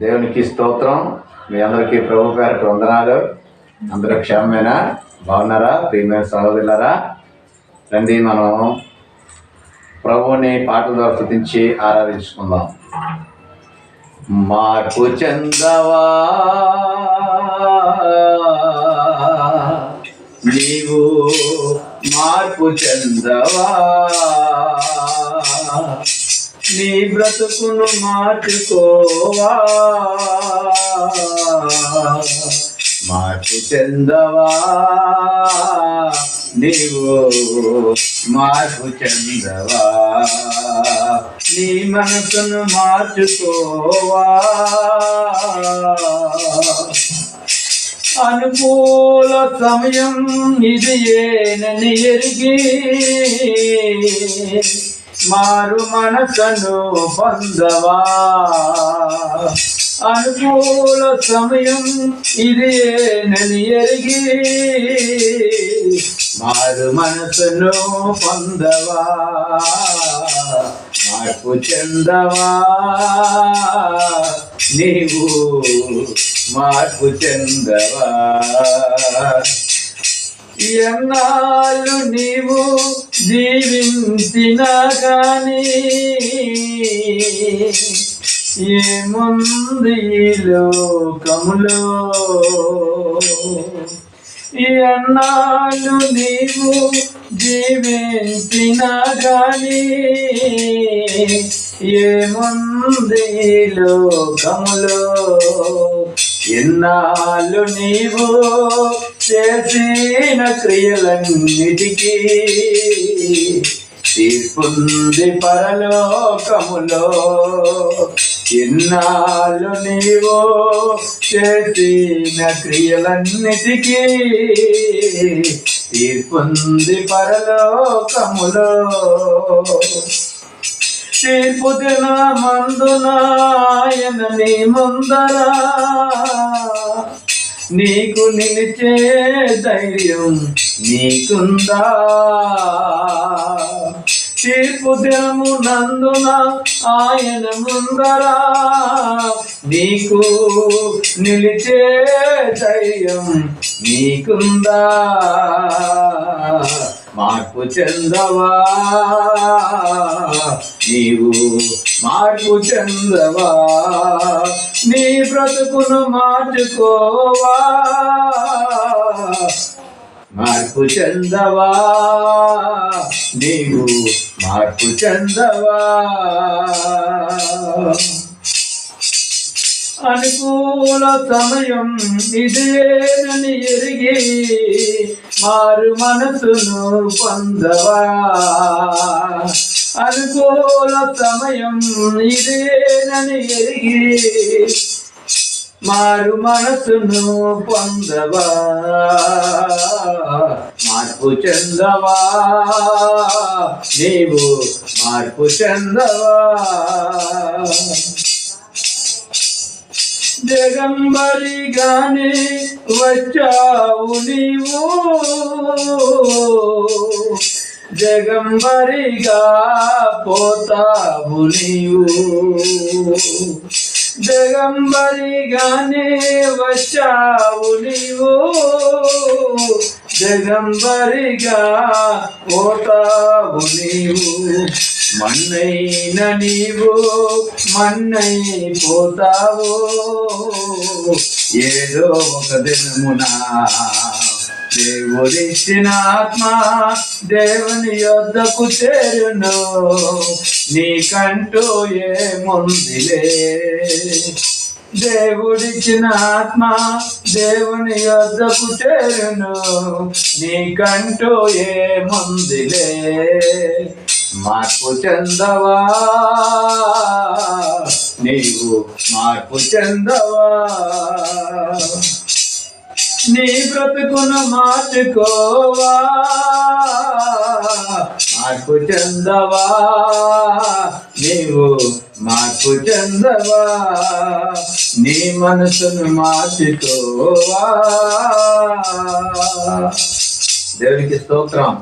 దేవునికి స్తోత్రం. మీ అందరికీ ప్రభు పేరట వందనాలు. అందరూ క్షేమమేనా? బాగున్నారా? ప్రియమైన సహోదరులారా, రండి మనం ప్రభువుని పాటల ద్వారా స్తుతించి ఆరాధించుకుందాం. మార్పు చెందవా నీవు, మార్పు చెందవా, నీ బ్రతుకును మార్చుకోవా, మార్పు చెందవా నీవు, మార్పు చెందవా, నీ మనసును మార్చుకోవా. అనుకూల సమయం ఇది ఏనని ఎరిగి మారు మనసును పొందవా. అనుకూల సమయం ఇది ఏనని ఎరిగి మారు మనసును పొందవా. మార్పు చెందవా నీవు, మార్పు చెందవా. ఎన్నాళ్ళు నీవు జీవించినా గాని ఏముంది ఈ లోకములో, ఎన్నాళ్ళు నీవు జీవించినా గాని ఏముంది ఈ లోకములో. ఎన్నాళ్ళు నీవు చేసిన క్రియలన్నిటికీ తీర్పుంది పరలోకములో. ఎన్నాళ్ళు నీవు చేసిన క్రియలన్నిటికీ తీర్పుంది పరలోకములో. తీర్పు దిన మందున ఆయన నీ ముందర నీకు నిలిచే ధైర్యం నీకుందా. తీర్పు దినము నందున ఆయన ముందర నీకు నిలిచే ధైర్యం నీకుందా. మార్పు చెందవా నీవు, మార్పు చెందవా, నీ బ్రతుకును మార్చుకోవా. మార్పు చెందవా నీవు, మార్పు చెందవా. అనుకూల సమయం ఇదేనని ఎరిగి మారు మనసును పొందవా. అనుకూల సమయం ఇదేనని ఎరిగి మారు మనసును పొందవా. మార్పు చెందవా నీవు, మార్పు చెందవా. జగంబరిగానే వచ్చావు నీవు, జగంబరిగా పోతావు నీవు. జగంబరిగానే వచ్చావు నీవు, జగంబరిగా పోతావు నీవు. మన్నైన నీవు మన్నై పోతావు, ఏదో ఒక దినమున దేవుడిచ్చిన ఆత్మ దేవుని యొద్దకు చేరును. నీకంటూ ఏముందిలే, దేవుడిచ్చిన ఆత్మ దేవుని యొద్దకు చేరును. నీకంటూ ఏముందిలే. మార్పు చెందవా నీవు, మార్పు చెందవా, నీ బ్రతుకును మార్చుకోవా. మార్పు చెందవా నీవు, మార్పు చెందవా, నీ మనసును మార్చుకోవా. దేవునికి స్తోత్రం.